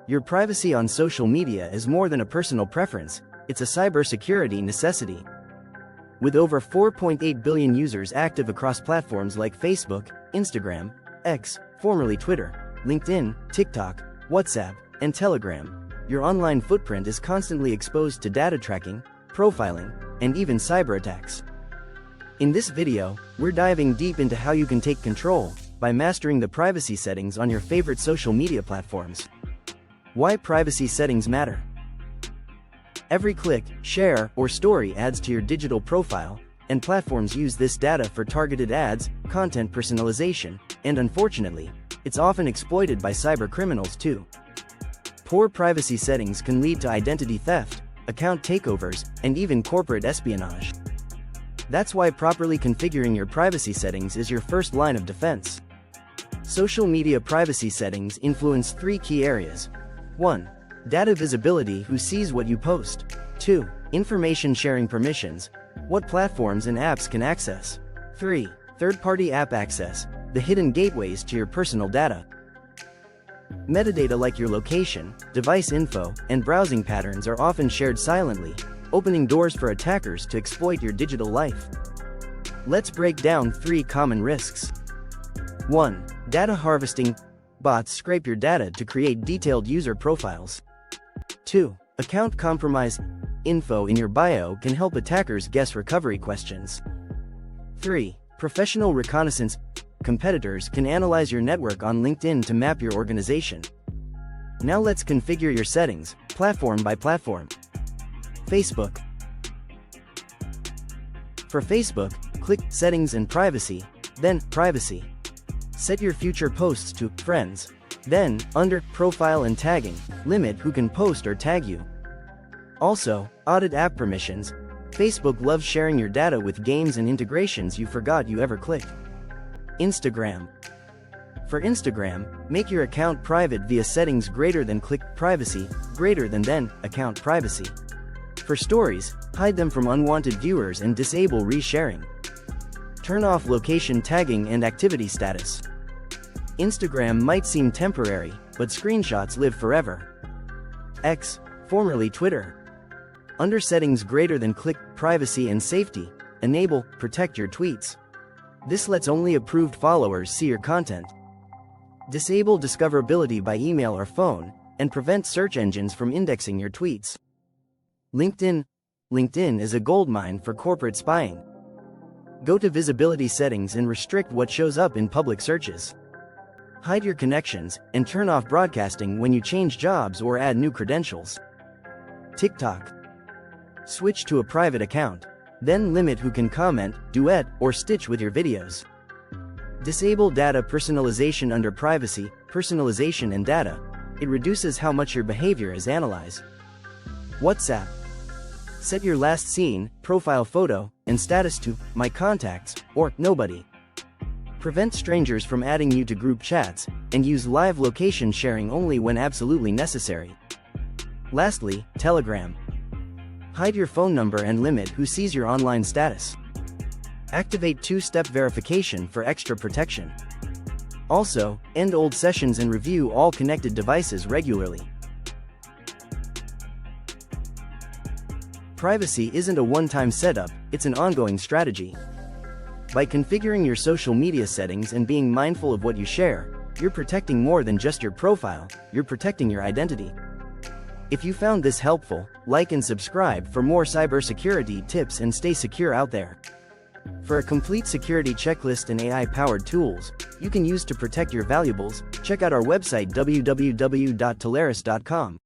Your privacy on social media is more than a personal preference, it's a cybersecurity necessity. With over 4.8 billion users active across platforms like Facebook, Instagram, X, formerly Twitter, LinkedIn, TikTok, WhatsApp, and Telegram, your online footprint is constantly exposed to data tracking, profiling, and even cyber attacks. In this video, we're diving deep into how you can take control by mastering the privacy settings on your favorite social media platforms. Why privacy settings matter. Every click, share, or story adds to your digital profile, and platforms use this data for targeted ads, content personalization, and unfortunately, it's often exploited by cyber criminals too. Poor privacy settings can lead to identity theft, account takeovers, and even corporate espionage. That's why properly configuring your privacy settings is your first line of defense. Social media privacy settings influence three key areas. 1. Data visibility, who sees what you post. 2. Information sharing permissions, what platforms and apps can access. 3. Third-party app access, the hidden gateways to your personal data. Metadata like your location, device info, and browsing patterns are often shared silently, opening doors for attackers to exploit your digital life. Let's break down 3 common risks. 1. Data harvesting. Bots scrape your data to create detailed user profiles. 2. Account compromise. Info in your bio can help attackers guess recovery questions. 3. Professional reconnaissance. Competitors can analyze your network on LinkedIn to map your organization. Now let's configure your settings, platform by platform. Facebook. For Facebook, click Settings and Privacy, then Privacy. Set your future posts to Friends. Then, under Profile and Tagging, limit who can post or tag you. Also, audit app permissions. Facebook loves sharing your data with games and integrations you forgot you ever clicked. Instagram. For Instagram, make your account private via settings greater than click Privacy, greater than then Account Privacy. For Stories, hide them from unwanted viewers and disable resharing. Turn off location tagging and activity status. Instagram might seem temporary, but screenshots live forever. X, formerly Twitter. Under settings greater than click Privacy and Safety, enable Protect your tweets. This lets only approved followers see your content. Disable discoverability by email or phone, and prevent search engines from indexing your tweets. LinkedIn. LinkedIn is a goldmine for corporate spying. Go to visibility settings and restrict what shows up in public searches. Hide your connections, and turn off broadcasting when you change jobs or add new credentials. TikTok. Switch to a private account. Then limit who can comment, duet, or stitch with your videos. Disable data personalization under Privacy, Personalization and Data. It reduces how much your behavior is analyzed. WhatsApp. Set your last seen, profile photo, and status to My Contacts, or Nobody. Prevent strangers from adding you to group chats, and use live location sharing only when absolutely necessary. Lastly, Telegram. Hide your phone number and limit who sees your online status. Activate 2-step verification for extra protection. Also, end old sessions and review all connected devices regularly. Privacy isn't a one-time setup, it's an ongoing strategy. By configuring your social media settings and being mindful of what you share, you're protecting more than just your profile, you're protecting your identity. If you found this helpful, like and subscribe for more cybersecurity tips and stay secure out there. For a complete security checklist and AI-powered tools you can use to protect your valuables, check out our website www.telarus.com.